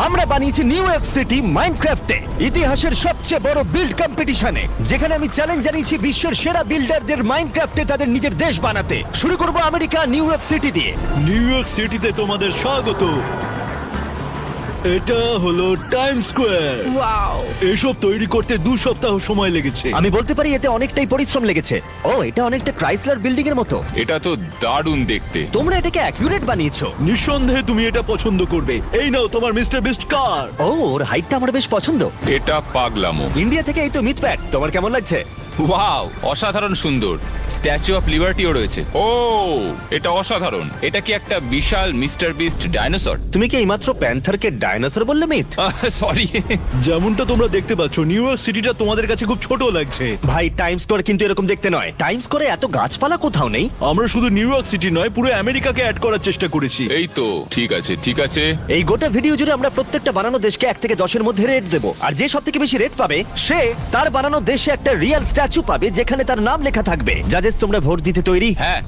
আমরা বানিয়েছি new York city মাইনক্রাফটে ইতিহাসের সবচেয়ে বড় বিল্ড কম্পিটিশনে, যেখানে আমি চ্যালেঞ্জ জানিয়েছি বিশ্বের সেরা বিল্ডারদের মাইনক্রাফটে তাদের নিজের দেশ বানাতে। শুরু করবো আমেরিকা নিউ ইয়র্ক সিটি দিয়ে। নিউ ইয়র্ক সিটিতে তোমাদের স্বাগত। এটা হলো টাইম স্কোয়ার। ওয়াও, এসব তৈরি করতে 2 সপ্তাহ সময় লেগেছে। আমি বলতে পারি এতে অনেকটাই পরিশ্রম লেগেছে। ও, এটা অনেকটা ক্রাইসলার বিল্ডিং এর মতো। এটা তো দারুণ দেখতে। তোমরা এটাকে অ্যাকুরেট বানিয়েছো। নিঃসন্দেহে তুমি এটা পছন্দ করবে। এই নাও তোমার মিস্টার বিস্ট কার। ও, ওর হাইটটা আমার বেশ পছন্দ। এটা পাগলামো। ইন্ডিয়া থেকে এই তো মিথপ্যাট, তোমার কেমন লাগছে? ওয়াও, অসাধারণ সুন্দর। স্ট্যাচু অফ লিবার্টিও রয়েছে। ও, এটা অসাধারণ। এটা কি একটা বিশাল মিস্টার বিস্ট ডাইনোসর? তুমি কি এইমাত্র প্যান্থারকে ডাইনোসর বললে মিথ? সরি। যেমনটা তোমরা দেখতে পাচ্ছ, নিউ ইয়র্ক সিটিটা তোমাদের কাছে খুব ছোট লাগছে। ভাই, টাইম স্কোয়ার কিন্তু এরকম দেখতে নয়। টাইম স্কোয়ারে এত গাছপালা কোথাও নেই। আমরা শুধু নিউ ইয়র্ক সিটি নয়, পুরো আমেরিকাকে অ্যাড করার চেষ্টা করেছি। এই তো, ঠিক আছে ঠিক আছে। এই গোটা ভিডিও জুড়ে আমরা প্রত্যেকটা বানানো দেশকে 1 থেকে 10-এর মধ্যে রেট দেবো, আর যে সব থেকে বেশি রেট পাবে সে তার বানানো দেশে একটা রিয়েল স্ট্যাচু পাবে যেখানে তার নাম লেখা থাকবে। জাজেস, তোমরা ভোট দিতে তৈরি? হ্যাঁ,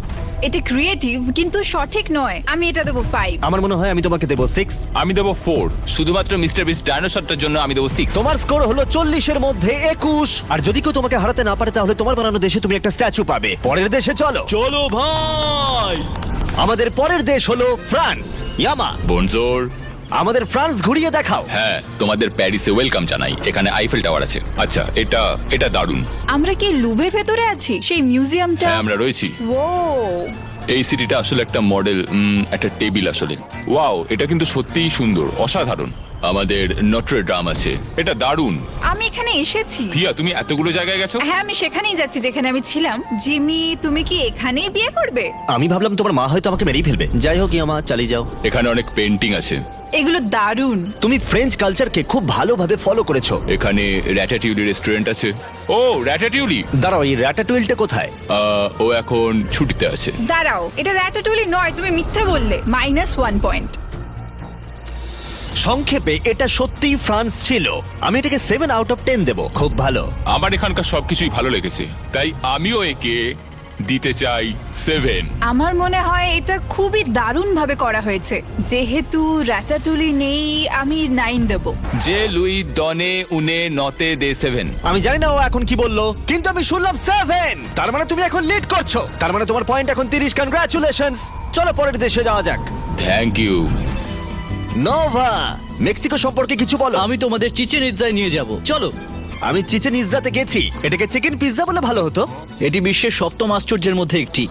এটা ক্রিয়েটিভ কিন্তু সঠিক নয়। আমি এটা দেবো 5। আমার মনে হয় আমি তোমাকে দেবো 6। আমি দেবো 4। শুধুমাত্র মিস্টার বিস্ট ডাইনোসরটার জন্য আমি দেবো 6। তোমার স্কোর হলো 40-এর মধ্যে 21। আর যদি কেউ তোমাকে হারাতে না পারে তাহলে তোমার বানানো দেশে তুমি একটা স্ট্যাচু পাবে। পরের দেশে চলো। চলো ভাই। আমাদের পরের দেশ হলো ফ্রান্স। ইয়ামা, বনজোর। আমাদের ফ্রান্স ঘুরিয়ে দেখাও। হ্যাঁ, তোমাদের প্যারিসে ওয়েলকাম জানাই। এখানে আইফেল টাওয়ার আছে। আচ্ছা, এটা দারুণ। আমরা কি লুভের ভেতরে আছি? সেই মিউজিয়ামটা? হ্যাঁ, আমরা রয়েছি। ও, এই সিটিটা আসলে একটা মডেল, একটা টেবিল আসলে। ওয়াও, এটা কিন্তু সত্যিই সুন্দর, অসাধারণ। আমাদের নটরে ড্রাম আছে। এটা দারুণ। আমি এখানে এসেছি। থিয়া, তুমি এতগুলো জায়গায় গেছো? হ্যাঁ, আমি সেখানেই যাচ্ছি যেখানে আমি ছিলাম। জিমি, তুমি কি এখানেই বিয়ে করবে? আমি ভাবলাম তোমার মা হয়তো আমাকে মেরেই ফেলবে। যাই হোক, ইয়ামা, চালিয়ে যাও। এখানে অনেক পেন্টিং আছে। এগুলো দারুণ। তুমি ফ্রেঞ্চ কালচারকে খুব ভালোভাবে ফলো করেছো। এখানে র্যাটাটিউলি রেস্টুরেন্ট আছে। ও, র্যাটাটিউলি। দাঁড়াও, এই র্যাটাটুইলটা কোথায়? ও এখন ছুটিতে আছে। দাঁড়াও, এটা র্যাটাটুলি নয়, তুমি মিথ্যে বললে। -1 পয়েন্ট। সংক্ষেপে এটা সত্যিই ফ্রান্স ছিল। আমি এটাকে 7 আউট অফ 10 দেবো। খুব ভালো। আমার এখানকার সবকিছুই ভালো লেগেছে, তাই আমিও একে দিতে চাই 7। আমার মনে হয় এটা খুবই দারুণ ভাবে করা হয়েছে। যেহেতু র্যাটাটুলি নেই, আমি 9 দেবো। যে লুই দনে উনে নতে দে 7। আমি জানি না ও এখন কি বললো, কিন্তু আমি শুনলাম 7। তার মানে তুমি এখন লিড করছো। তার মানে তোমার পয়েন্ট এখন 30। কনগ্রাচুলেশনস। চলো পরের দেশে যাওয়া যাক। Thank you. নোভা, মেক্সিকো সম্পর্কে কিছু বলো। আমি তোমাদের চিচেন ইৎজায় নিয়ে যাব। চলো। আমি চিচেন ইৎজাতে গেছি। এটাকে চিকেন পিৎজা বলে ভালো হতো। এটি বিশ্বের 7ম আশ্চর্যের মধ্যে একটি।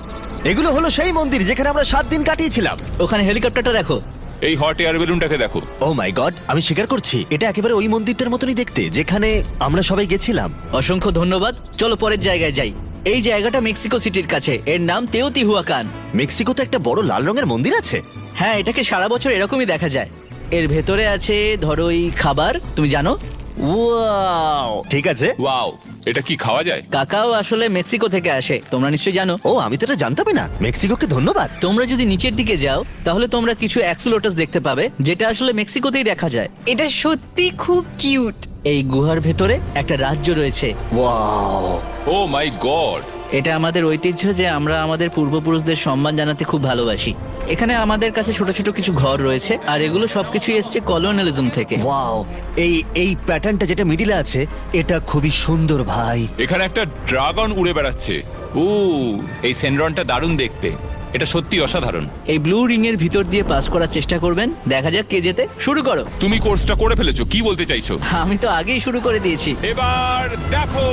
এগুলো হলো সেই মন্দির যেখানে আমরা 7 দিন কাটিয়েছিলাম। ওখানে হেলিকপ্টারটা দেখো। এই হট এয়ার বেলুনটাকে দেখো। ও মাই গড, আমি স্বীকার করছি এটা একেবারে ওই মন্দিরটার মতনই দেখতে যেখানে আমরা সবাই গেছিলাম। অসংখ্য ধন্যবাদ। চলো পরের জায়গায় যাই। এই জায়গাটা মেক্সিকো সিটির কাছে। এর নাম তেওতিহুয়াকান। মেক্সিকোতে একটা বড় লাল রঙের মন্দির আছে। হ্যাঁ, এটাকে সারা বছর এরকমই দেখা যায়। এর ভেতরে আছে ধরো এই খাবার, তুমি জানো? ওয়াও, ঠিক আছে। ওয়াও, এটা কি খাওয়া যায়? কাকাও আসলে মেক্সিকো থেকে আসে, তোমরা নিশ্চয়ই জানো। ও, আমি তো এটা জানতামই না। মেক্সিকোকে ধন্যবাদ। তোমরা যদি নিচের দিকে যাও তাহলে তোমরা কিছু অ্যাক্সুলোটাস দেখতে পাবে, যেটা আসলে মেক্সিকোতেই দেখা যায়। এটা সত্যি খুব কিউট। এই গুহার ভেতরে একটা রাজ্য রয়েছে। ওয়াও, ও মাই গড। এটা আমাদের ঐতিহ্য যে আমরা আমাদের পূর্বপুরুষদের সম্মান জানাতে খুব ভালোবাসি। এখানে আমাদের কাছে ছোট ছোট কিছু ঘর রয়েছে, আর এগুলো সবকিছুই এসছে কলোনিয়ালিজম থেকে। ওয়াও, এই প্যাটার্নটা যেটা মিডিলে আছে এটা খুবই সুন্দর ভাই। এখানে একটা ড্রাগন উড়ে বেড়াচ্ছে। এই সেনরনটা দারুণ দেখতে। এটা সত্যি অসাধারণ। এই ব্লু রিং এর ভিতর দিয়ে পাস করার চেষ্টা করবেন। দেখা যাক কে জেতে। শুরু করো। তুমি কোর্সটা করে ফেলেছো, কি বলতে চাইছো? আমি তো আগেই শুরু করে দিয়েছি। এবার দেখো।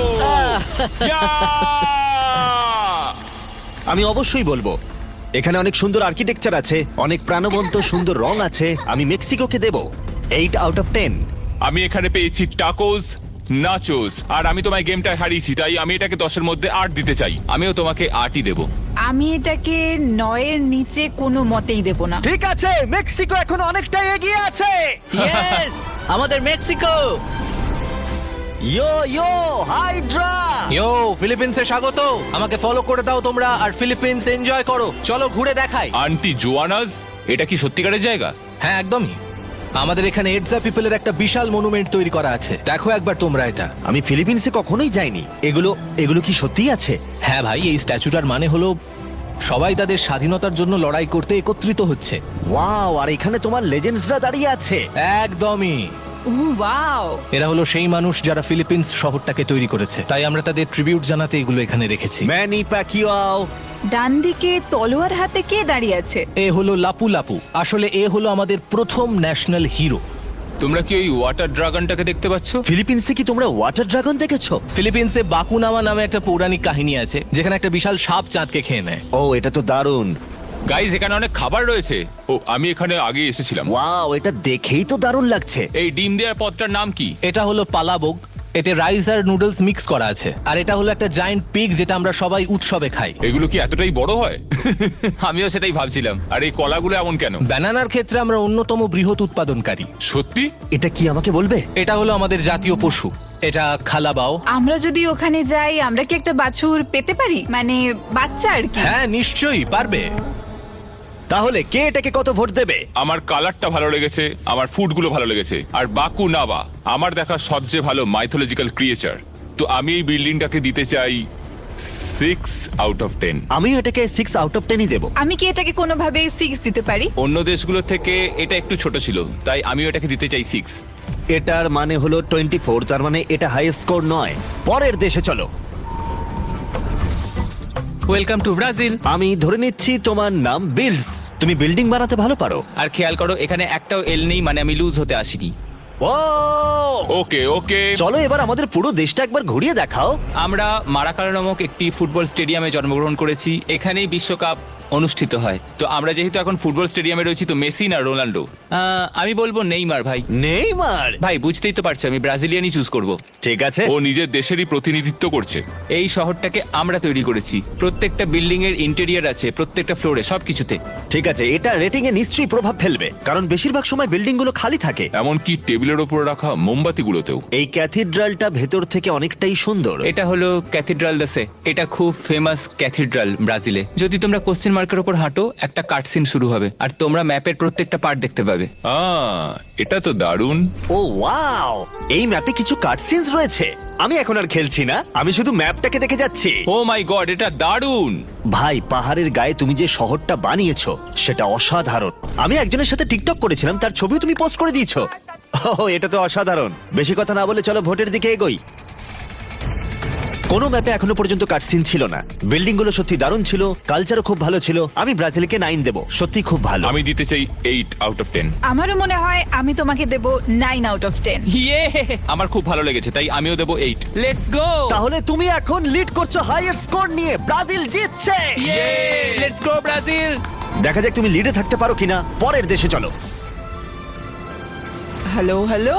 আমি অবশ্যই বলবো এখানে অনেক সুন্দর আর্কিটেকচার আছে, অনেক প্রাণবন্ত সুন্দর রং আছে। আমি মেক্সিকোকে দেব 8 আউট অফ 10। আমি এখানে পেয়েছি টাকোস, নাচোস, আর আমি তোমায় গেমটা হারিয়েছি, তাই আমি এটাকে 10-এর মধ্যে 8 দিতে চাই। আমিও তোমাকে 8ই দেবো। আমি এটাকে 9-এর নিচে কোনো মতেই দেব না। ঠিক আছে, মেক্সিকো এখন অনেকটাই এগিয়ে আছে। ইয়েস, আমাদের মেক্সিকো। ইয়ো হাইড্রা। ইয়ো, ফিলিপিন্সে স্বাগত। আমাকে ফলো করে দাও তোমরা, আর ফিলিপিন্স এনজয় করো। চলো ঘুরে দেখাই। আন্টি জোয়ানাস, এটা কি সত্যিকারের জায়গা? হ্যাঁ, একদমই। আমাদের এখানে এডসা পিপলের একটা বিশাল মনুমেন্ট তৈরি করা আছে। দেখো একবার তোমরা এটা। আমি ফিলিপিন্সে কখনোই যাইনি। এগুলো কি সত্যিই আছে? হ্যাঁ ভাই, এই স্ট্যাচুটার মানে হলো সবাই তাদের স্বাধীনতার জন্য লড়াই করতে একত্রিত হচ্ছে। ওয়াও, আর এখানে তোমার লেজেন্ডসরা দাঁড়িয়ে আছে। একদমই। ও ওয়াও, এরা হলো সেই মানুষ যারা ফিলিপিন্স শহরটাকে তৈরি করেছে, তাই আমরা তাদের ট্রিবিউট জানাতে এগুলো এখানে রেখেছি। ম্যানি প্যাকিয়াও। ডান দিকে তলোয়ার হাতে কে দাঁড়িয়ে আছে? এ হলো লাপু লাপু। আসলে এ হলো আমাদের প্রথম ন্যাশনাল হিরো। তোমরা কি ওই ওয়াটার ড্রাগনটাকে দেখতে পাচ্ছ? ফিলিপিন্সে কি তোমরা ওয়াটার ড্রাগন দেখেছো? ফিলিপিন্সে বাকুনামা নামে একটা পৌরাণিক কাহিনী আছে, যেখানে একটা বিশাল সাপ চাঁদকে খেয়ে নেয়। ও, এটা তো দারুণ। গাইজ, এখানে অনেক খাবার রয়েছে। ও, আমি এখানে আগে এসেছিলাম। ওয়াও, এটা দেখেই তো দারুণ লাগছে। এই ডিম দেওয়ার পদটার নাম কি? এটা হলো পালাবোগ। এতে রাইস আর নুডলস মিক্স করা আছে। আর এটা হলো একটা জায়ান্ট পিগ, যেটা আমরা সবাই উৎসবে খাই। এগুলো কি এতটাই বড় হয়? আমিও সেটাই ভাবছিলাম। আর এই কলাগুলো এমন কেন? ব্যানানার ক্ষেত্রে আমরা অন্যতম বৃহৎ উৎপাদনকারী। সত্যি? এটা কি আমাকে বলবে? এটা হলো আমাদের জাতীয় পশু। এটা খালাবাও। আমরা যদি ওখানে যাই, আমরা কি একটা বাছুর পেতে পারি? মানে বাচ্চা আর কি। হ্যাঁ, নিশ্চয়ই পারবে। তাহলে কে এটাকে কত ভোট দেবে? আমার কালারটা ভালো লেগেছে, আমার ফুডগুলো ভালো লেগেছে, আর বাকু নাবা আমার দেখা সবচেয়ে ভালো মাইথোলজিক্যাল ক্রিয়েচার। তো আমি এই বিল্ডিংটাকে দিতে চাই 6 আউট অফ 10। আমিও এটাকে 6 আউট অফ 10ই দেবো। আমি কি এটাকে কোনোভাবে 6 দিতে পারি? অন্য দেশগুলো থেকে এটা একটু ছোট ছিল, তাই আমিও এটাকে দিতে চাই 6। এটার মানে হলো 24, তার মানে এটা হাই স্কোর নয়। পরের দেশে চলো। Welcome to Brazil. আমি ধরে নিচ্ছি তোমার নাম বিল্ডস। তুমি বিল্ডিং বানাতে ভালো পারো। আর খেয়াল করো, এখানে একটাও এল নেই, মানে আমি লুজ হতে আসিনি। ও, ওকে ওকে। চলো এবার আমাদের পুরো দেশটা একবার ঘুরিয়ে দেখাও। আমরা মারাকারা নামক একটি ফুটবল স্টেডিয়ামে জন্মগ্রহণ করেছি। এখানেই বিশ্বকাপ অনুষ্ঠিত হয়। তো আমরা যেহেতু এখন ফুটবল স্টেডিয়ামে রয়েছি, তো মেসি না রোনাল্ডো? আমি বলবো নেইমার ভাই। নেইমার? ভাই, বুঝতেই তো পারছো, আমি ব্রাজিলিয়ানই চুজ করব। ঠিক আছে। ও নিজের দেশেরই প্রতিনিধিত্ব করছে। এই শহরটাকে আমরা তৈরি করেছি। প্রত্যেকটা বিল্ডিং এর ইন্টেরিয়র আছে, প্রত্যেকটা ফ্লোরে, সবকিছুতে। ঠিক আছে, এটা রেটিং এ নিশ্চয়ই প্রভাব ফেলবে, কারণ বেশিরভাগ সময় বিল্ডিং গুলো খালি থাকে। এমনকি টেবিলের ওপর রাখা মোমবাতিগুলোতেও। এই ক্যাথিড্রালটা ভেতর থেকে অনেকটাই সুন্দর। এটা হলো ক্যাথিড্রাল দাসে। এটা খুব ফেমাস ক্যাথিড্রাল ব্রাজিলে। যদি তোমরা কোশ্চেন মার্কের উপর হাঁটো, একটা কাটসিন শুরু হবে, আর তোমরা ম্যাপের প্রত্যেকটা পার্ট দেখতে পাবে। এটা তো দারুণ। ও ওয়াও, এই ম্যাপে কিছু কাটসিনস রয়েছে। আমি এখন আর খেলছি না, আমি শুধু ম্যাপটাকে দেখে যাচ্ছি। ও মাই গড, এটা দারুণ। ভাই, পাহাড়ের গায়ে তুমি যে শহরটা বানিয়েছো সেটা অসাধারণ। আমি একজনের সাথে টিকটক করেছিলাম, তার ছবিও তুমি পোস্ট করে দিয়েছো। ও, এটা তো অসাধারণ। বেশি কথা না বলে চলো ভোটের দিকে এগোই। কোনো ম্যাপে এখনো পর্যন্ত কাটসিন ছিল না। বিল্ডিং গুলো সত্যি দারুণ ছিল, কালচারও খুব ভালো ছিল। আমি ব্রাজিলকে 9 দেবো, সত্যি খুব ভালো। আমি দিতে চাই 8 আউট অফ 10। আমারও মনে হয় আমি তোমাকে দেব 9 আউট অফ 10। ইয়ে, আমার খুব ভালো লেগেছে, তাই আমিও দেবো 8। Let's go. তাহলে তুমি এখন লিড করছো হাইয়ার স্কোর নিয়ে। ব্রাজিল জিতছে। ইয়ে, লেটস গো ব্রাজিল। দেখা যাক তুমি লিডে থাকতে পারো কিনা। পরের দেশে চলো। হ্যালো হ্যালো,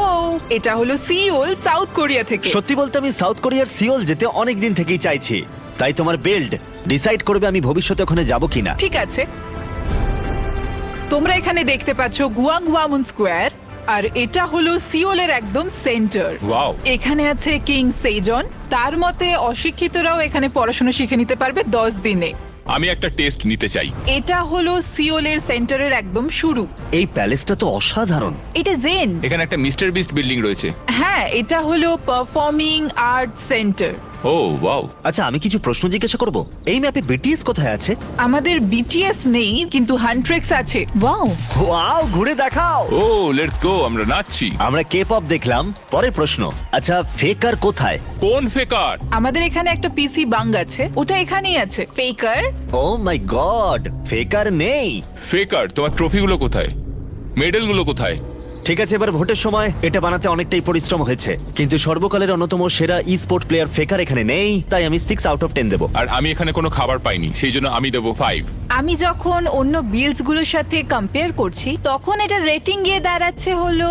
এটা হলো সিওল, সাউথ কোরিয়া থেকে। সত্যি বলতে আমি সাউথ কোরিয়ার সিওল যেতে অনেক দিন থেকেই চাইছি। তাই তোমার বিল্ড ডিসাইড করবে আমি ভবিষ্যতে ওখানে যাব কিনা। ঠিক আছে, তোমরা এখানে দেখতে পাচ্ছ গুয়াংওয়ামুন স্কোয়ার, আর এটা হলো সিওলের একদম সেন্টার। ওয়াও। এখানে আছে কিং সেজন। তার মতে অশিক্ষিতরাও এখানে পড়াশোনা শিখে নিতে পারবে 10 দিনে। আমি একটা টেস্ট নিতে চাই। এটা হলো সিওলের সেন্টারের একদম শুরু। এই প্যালেসটা তো অসাধারণ। এটা জেন। এখানে একটা মিস্টার বিস্ট বিল্ডিং রয়েছে। হ্যাঁ, এটা হলো পারফর্মিং আর্ট সেন্টার। ও ওয়াও। আচ্ছা, আমি কিছু প্রশ্ন জিজ্ঞাসা করব। এই ম্যাপে বিটিএস কোথায় আছে? আমাদের বিটিএস নেই, কিন্তু হান্ট্রেক্স আছে। ওয়াও, ওয়াও, ঘুরে দেখাও। ও লেটস গো, আমরা নাচছি। আমরা কে পপ দেখলাম। পরের প্রশ্ন, আচ্ছা ফেকার কোথায়? কোন ফেকার? আমাদের এখানে একটা পিসি বাং আছে, ওটা এখানেই আছে। ফেকার? ও মাই গড, ফেকার নেই। ফেকার, তোমার ট্রফিগুলো কোথায়? মেডেলগুলো কোথায়? ঠিক আছে, এবার ভোটের সময় এটা বানাতে অনেকটাই পরিশ্রম হয়েছে, কিন্তু সর্বকালের অন্যতম সেরা ই স্পোর্ট প্লেয়ার ফেকার এখানে নেই, তাই আমি 6 আউট অফ 10 দেবো। আর আমি এখানে কোনো খাবার পাইনি, সেই জন্য আমি দেবো 5। আমি যখন অন্য বিল্ডস গুলোর সাথে কম্পেয়ার করছি, তখন এটা রেটিং গিয়ে দাঁড়াচ্ছে হলো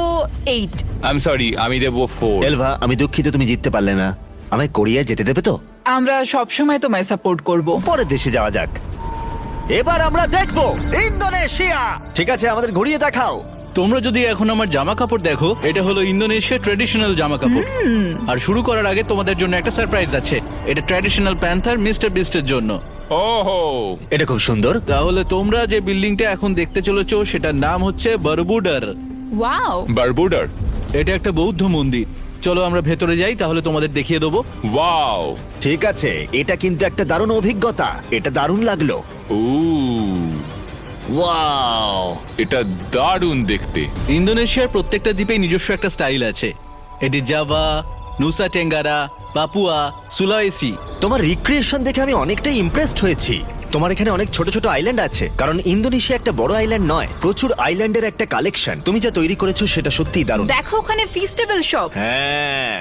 8। আই এম সরি, আমি দেবো 4। এলভা, আমি দুঃখিত তুমি জিততে পারলে না। আমায় কোরিয়ায় যেতে দেবে তো? আমরা সবসময় তোমায় সাপোর্ট করব। পরের দেশে যাওয়া যাক। এবার আমরা দেখবো ইন্দোনেশিয়া। ঠিক আছে, আমাদের ঘুরিয়ে দেখাও। তোমরা যদি এখন আমার জামা কাপড় দেখো, এটা হলো ইন্দোনেশিয়ার ট্র্যাডিশনাল জামা কাপড়। আর শুরু করার আগে তোমাদের জন্য একটা সারপ্রাইজ আছে। এটা ট্র্যাডিশনাল প্যান্থার মিস্টার বিস্টের জন্য। ওহো, এটা খুব সুন্দর। তাহলে তোমরা যে বিল্ডিংটা এখন দেখতে চলেছো, সেটার নাম হচ্ছে বরবুডার। ওয়াও, বারবুডার। এটা একটা বৌদ্ধ মন্দির। চলো আমরা ভেতরে যাই, তাহলে তোমাদের দেখিয়ে দেবো। ওয়াও। ঠিক আছে, এটা কিন্তু একটা দারুণ অভিজ্ঞতা। এটা দারুণ লাগলো। ওয়াও! এটা দারুণ দেখতে। ইন্দোনেশিয়ার প্রত্যেকটা দ্বীপে নিজস্ব একটা স্টাইল আছে। এটি জাভা, নুসা টেঙ্গারা, পাপুয়া, সুলাওয়েসি। তোমার রিক্রিয়েশন দেখে আমি অনেকটাই ইমপ্রেসড হয়েছি। তোমার এখানে অনেক ছোট ছোট আইল্যান্ড আছে, কারণ ইন্দোনেশিয়া একটা বড় আইল্যান্ড নয়, প্রচুর আইল্যান্ডের একটা কালেকশন। তুমি যা তৈরি করেছো সেটা সত্যিই দারুণ। দেখো ওখানে ফিস্টেবল শপ। হ্যাঁ,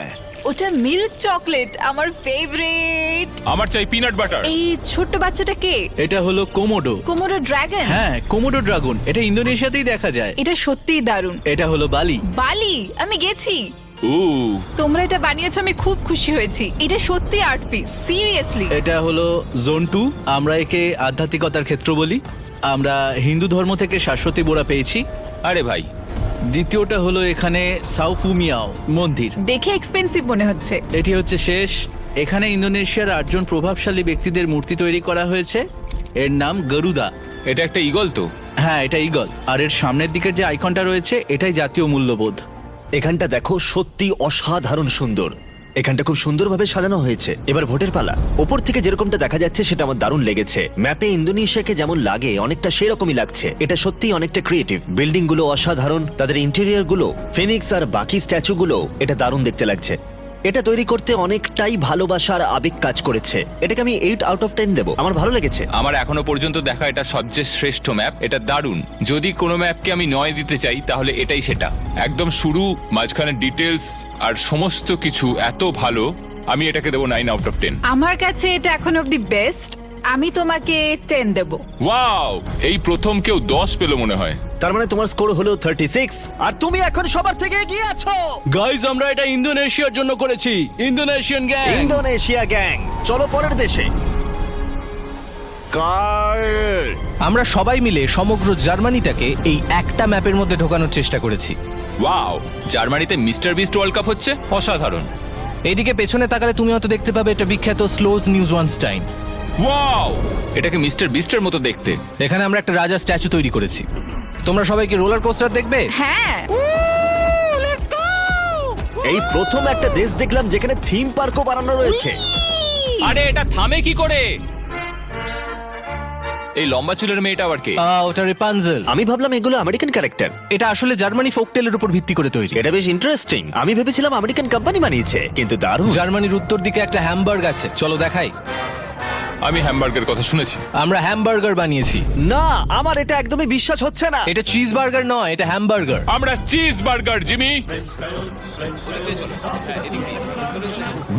ওটা মিল্ক চকলেট, আমার ফেভারিট। আমার চাই পিনাট বাটার। এই ছোট্ট বাচ্চাটা কে? এটা হলো কোমোডো। Komodo dragon. হ্যাঁ, কোমোডো ড্রাগন। এটা ইন্দোনেশিয়াতেই দেখা যায়। এটা সত্যিই দারুণ। এটা হলো বালি। বালি, আমি গেছি। ও, তোমরা এটা বানিয়েছো, আমি খুব খুশি হয়েছি। এটা সত্যি আর্ট পিস, সিরিয়াসলি। এটা হলো জোন 2। আমরা একে আধ্যাত্মিকতার ক্ষেত্র বলি। আমরা হিন্দু ধর্ম থেকে শাশ্বতী বোরা পেয়েছি। আরে ভাই, দ্বিতীয়টা হলো এখানে সাউফুমিয়াও মন্দির। দেখে এক্সপেন্সিভ মনে হচ্ছে। এটি হচ্ছে শেষ। এখানে ইন্দোনেশিয়ার 8 জন প্রভাবশালী ব্যক্তিদের মূর্তি তৈরি করা হয়েছে। এর নাম গরুদা। এটা একটা ঈগল তো? হ্যাঁ, এটা ঈগল। আর এর সামনের দিকের যে আইকনটা রয়েছে এটাই জাতীয় মূল্যবোধ। এখানটা দেখো, সত্যি অসাধারণ সুন্দর। এখানটা খুব সুন্দরভাবে সাজানো হয়েছে। এবার ভোটের পালা। ওপর থেকে যেরকমটা দেখা যাচ্ছে সেটা আমার দারুণ লেগেছে। ম্যাপে ইন্দোনেশিয়াকে যেমন লাগে অনেকটা সেরকমই লাগছে। এটা সত্যি অনেকটা ক্রিয়েটিভ। বিল্ডিং গুলো অসাধারণ, তাদের ইন্টেরিয়র গুলো, ফিনিক্স আর বাকি স্ট্যাচু গুলো, এটা দারুণ দেখতে লাগছে। এটা তৈরি করতে অনেকটাই ভালোবাসা আর আবেগ কাজ করেছে। এটাকে আমি 8 আউট অফ 10 দেবো। আমার ভালো লেগেছে। আমার এখনো পর্যন্ত দেখা এটা সবচেয়ে শ্রেষ্ঠ ম্যাপ। এটা দারুণ। যদি কোনো ম্যাপকে আমি 9 দিতে চাই তাহলে এটাই সেটা। একদম শুরু, মাঝখানে ডিটেলস আর সমস্ত কিছু এত ভালো। আমি এটাকে দেবো 9 আউট অফ 10। আমার কাছে এটা এখন অব্দি বেস্ট। আমি তোমাকে 10 দেব। ওয়াও, এই প্রথম কেউ 10 পেলো মনে হয়। তার মানে তোমার স্কোর হলো 36, আর তুমি এখন সবার থেকে এগিয়ে আছো। গাইজ, আমরা এটা ইন্দোনেশিয়ার জন্য করেছি। Indonesian gang. ইন্দোনেশিয়া গ্যাং, চলো পরের দেশে। কার্ল, আমরা সবাই মিলে সমগ্র জার্মানিটাকে এই একটা ম্যাপের মধ্যে ঢোকানোর চেষ্টা করেছি। ওয়াও, জার্মানিতে মিস্টার বিস্ট ওয়ার্ল্ড কাপ হচ্ছে। অসাধারণ। এইদিকে পেছনে তাকালে তুমি হয়তো দেখতে পাবে এটা বিখ্যাত স্লোজ নিউজওয়ানস্টাইন। ওয়াও, এটাকে মিস্টার বিস্টের মতো দেখতে। এখানে আমরা একটা রাজার স্ট্যাচু তৈরি করেছি। তোমরা সবাই কি রোলার কোস্টার দেখবে? হ্যাঁ। এই প্রথম একটা দেশ দেখলাম যেখানে থিম পার্কও বানানো রয়েছে। আরে এটা থামে কি করে? এই লম্বা চুলের মেয়েটা আবার কে? ওটা রেপানজেল। আমি ভাবলাম এগুলো আমেরিকান ক্যারেক্টার। এটা আসলে জার্মানি ফোকটেলের উপর ভিত্তি করে তৈরি। এটা বেশ ইন্টারেস্টিং। আমি ভেবেছিলাম আমেরিকান কোম্পানি বানিয়েছে, কিন্তু দারুণ। জার্মানির উত্তর দিকে একটা হ্যামবার্গ আছে, চলো দেখাই। আমি হ্যামবার্গের কথা শুনেছি। আমরা হ্যামবার্গার বানিয়েছি। না, আমার এটা একদমই বিশ্বাস হচ্ছে না। এটা চিজ বার্গার নয়, এটা হ্যামবার্গার। আমরা cheese burger, Jimmy.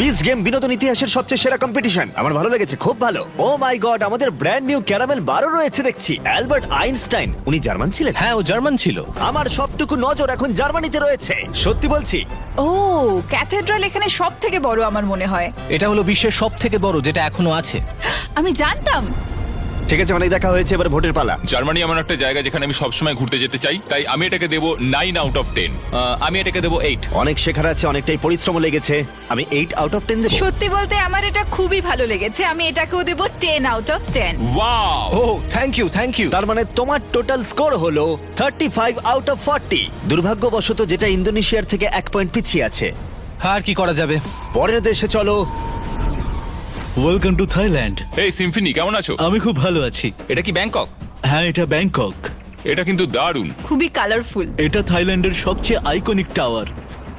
Beast game বিনোদন ইতিহাসের সবচেয়ে সেরা কম্পিটিশন। আমার ভালো লেগেছে, খুব ভালো। ও মাই গড, আমাদের ব্র্যান্ড নিউ ক্যারামেল বারও রয়েছে দেখছি। অ্যালবার্ট আইনস্টাইন, উনি জার্মান ছিলেন। হ্যাঁ, ও জার্মান ছিল। আমার সবটুকু নজর এখন জার্মানিতে রয়েছে, সত্যি বলছি। ও, ক্যাথেড্রাল এখানে সব থেকে বড় আমার মনে হয়। এটা হলো বিশ্বের সব থেকে বড় যেটা এখনো আছে। আমি জানতাম। ঠিক আছে, অনেক দেখা হয়েছে, এবার ভোটের পালা। জার্মানি এমন একটা জায়গা যেখানে আমি সবসময় ঘুরতে যেতে চাই, তাই আমি এটাকে দেবো 9 আউট অফ 10। আমি এটাকে দেবো 8। অনেক শেখার আছে, অনেকটাই পরিশ্রম লেগেছে। আমি 8 আউট অফ 10 দেবো। সত্যি বলতে আমার এটা খুবই ভালো লেগেছে। আমি এটাকেও দেব 10 out of 10। Wow, oh thank you, thank you. তার মানে তোমার টোটাল স্কোর হলো 35 আউট অফ 40। দুর্ভাগ্যবশত যেটা ইন্দোনেশিয়ার থেকে 1 পয়েন্ট পিছিয়ে আছে। আর কি করা যাবে? পরের দেশে চলো। Welcome to Thailand. এই সিম্ফনি, কেমন আছো? আমি খুব ভালো আছি। এটা কি ব্যাংকক? হ্যাঁ, এটা ব্যাংকক। এটা কিন্তু দারুণ। খুবই কালারফুল। এটা থাইল্যান্ডের সবচেয়ে আইকনিক টাওয়ার।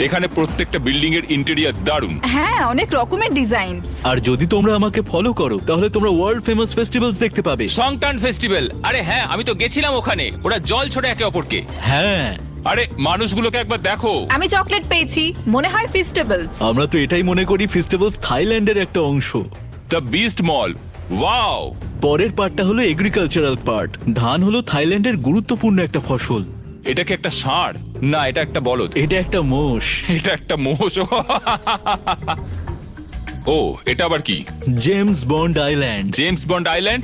এখানে প্রত্যেকটা বিল্ডিং এর ইন্টেরিয়র দারুণ। হ্যাঁ, অনেক রকমের ডিজাইন। আর যদি তোমরা আমাকে ফলো করো তাহলে তোমরা ওয়ার্ল্ড ফেমাস ফেস্টিভ্যালস দেখতে পাবে। সংটান ফেস্টিভ্যাল। আরে হ্যাঁ, আমি তো গেছিলাম ওখানে। ওরা জল ছোড়ে একে অপরকে। হ্যাঁ, আরে মানুষগুলোকে একবার দেখো। আমি চকলেট পেয়েছি, মনে হয় ফেস্টিভ্যালস। আমরা তো এটাই মনে করি ফেস্টিভ্যালস থাইল্যান্ডের একটা অংশ। The beast mall, wow. পরের পার্টটা হলো এগ্রিকালচারাল পার্ট। ধান হলো থাইল্যান্ডের গুরুত্বপূর্ণ একটা ফসল। এটা কি একটা ষাঁড়? না, এটা একটা বলদ। এটা একটা মোষ। এটা একটা মোষ। ও, এটা আবার কি? James bond island. James bond island.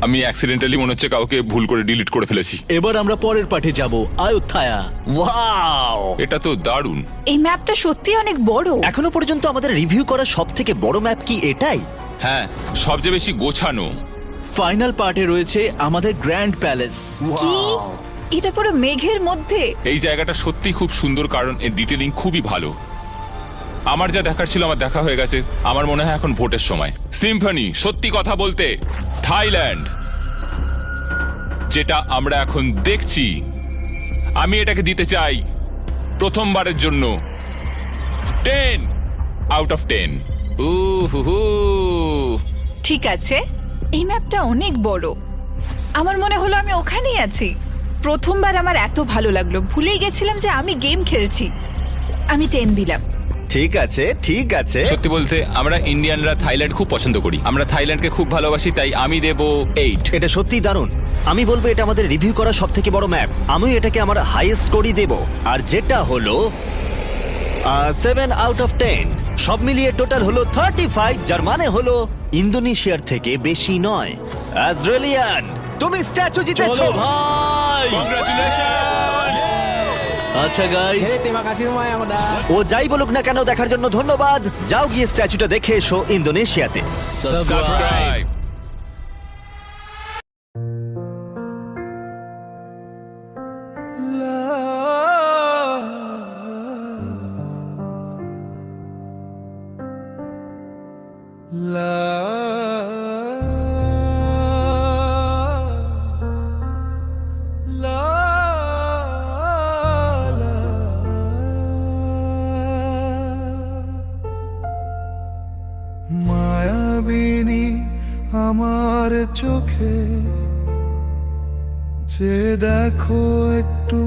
আমি অ্যাক্সিডেন্টালি মনে হচ্ছে কাউকে ভুল করে ডিলিট করে ফেলেছি। এবার আমরা পরের পার্টে যাব, আয়োধ্যায়া। ওয়াও, এটা তো দারুণ। এই ম্যাপটা সত্যি অনেক বড়। এখনো পর্যন্ত আমাদের রিভিউ করা সবথেকে বড় ম্যাপ কি এটাই? হ্যাঁ, সবচেয়ে বেশি গোছানো। ফাইনাল পার্টে রয়েছে আমাদের গ্র্যান্ড প্যালেস। কি? এটা পুরো মেঘের মধ্যে। এই জায়গাটা সত্যি খুব সুন্দর, কারণ এর ডিটেলিং খুবই ভালো। আমার যা দেখার ছিল আমার দেখা হয়ে গেছে। আমার মনে হয় এখন ভোটের সময়। সিম্ফনি, সত্যি কথা বলতে থাইল্যান্ড যেটা আমরা এখন দেখছি, আমি এটাকে দিতে চাই প্রথমবারের জন্য 10 আউট অফ 10। উহু, ঠিক আছে, এই ম্যাপটা অনেক বড়। আমার মনে হলো আমি ওখানেই আছি। প্রথমবার আমার এত ভালো লাগলো, ভুলেই গেছিলাম যে আমি গেম খেলছি। আমি 10 দিলাম। ঠিক আছে, ঠিক আছে। সত্যি বলতে আমরা ইন্ডিয়ানরা থাইল্যান্ড খুব পছন্দ করি, আমরা থাইল্যান্ডকে খুব ভালোবাসি, তাই আমি দেব 8। এটা সত্যিই দারুণ। আমি বলবো এটা আমাদের রিভিউ করা সব থেকে বড় ম্যাপ। আমিও এটাকে আমার হাইয়েস্ট স্কোরই দেব, আর যেটা হলো 7 আউট অফ 10। সব মিলিয়ে টোটাল হলো 35, যার মানে হলো ইন্দোনেশিয়ার থেকে বেশি নয়। অস্ট্রেলিয়ান, তুমি স্ট্যাচু জিতেছো ভাই। কংগ্রাচুলেশন। আচ্ছা গাইস, ও যাই বলুক না কেন, দেখার জন্য ধন্যবাদ। যাও গিয়ে স্ট্যাচুটা দেখে এসো ইন্দোনেশিয়াতে। সাবস্ক্রাইব। মায়াবিনী আমার চোখে যে দেখো একটু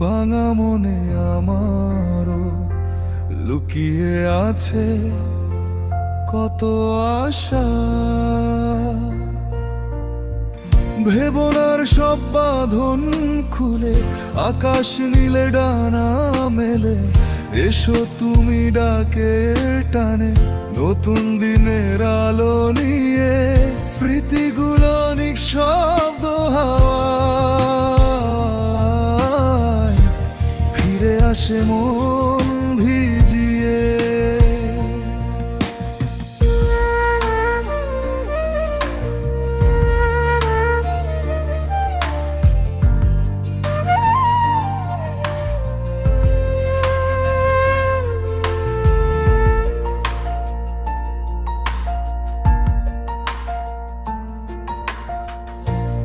ভাঙা মনে আমারও লুকিয়ে আছে কত আশা। ভেবনার সব বাঁধন খুলে আকাশ নীলে ডানা মেলে, এসো তুমি ডাকের টানে নতুন দিনের আলো নিয়ে। স্মৃতিগুলো নিঃশব্দ হাওয়ায় ফিরে আসে মন ভিজিয়ে।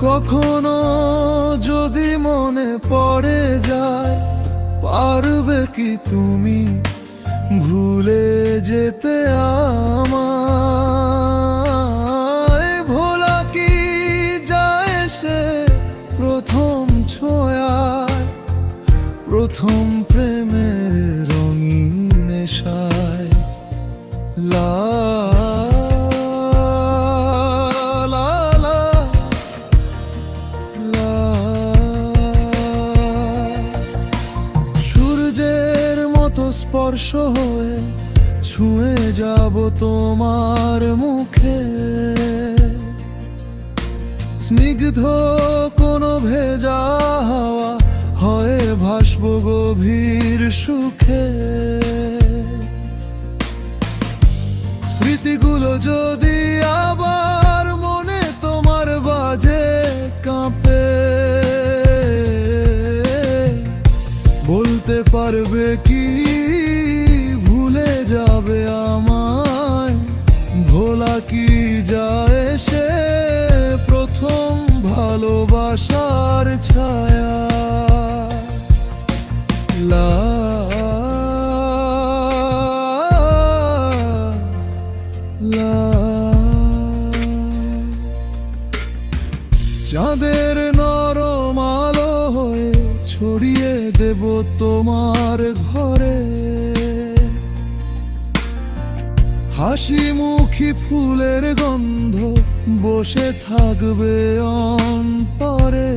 কখনো যদি মনে পড়ে যায়, পারবে কি তুমি ভুলে যেতে আমায়? ভোলা কি যায় সে প্রথম ছোঁয়ায়, প্রথম প্রেমের রঙিন নেশায়। লা স্পর্শ হয়ে ছুঁয়ে যাব তোমার মুখে, স্নিগ্ধ কোনো ভেজা হাওয়া হয়ে ভাসব গভীর সুখে। স্মৃতিগুলো যদি আবার মনে তোমার বাজে কাঁপে, বলতে পারবে কি ভুলে যাবে আমায়? ভোলা কি যায় সে প্রথম ভালোবাসার ছায়া? লা লা চাঁদের নরম আলো হয়ে ছড়িয়ে দেব তোমার ঘরে, হাসি মুখী ফুলের গন্ধ বসে থাকবে অন্তরে।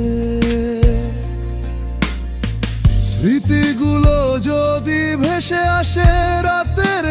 স্মৃতিগুলো যদি ভেসে আসে রাতের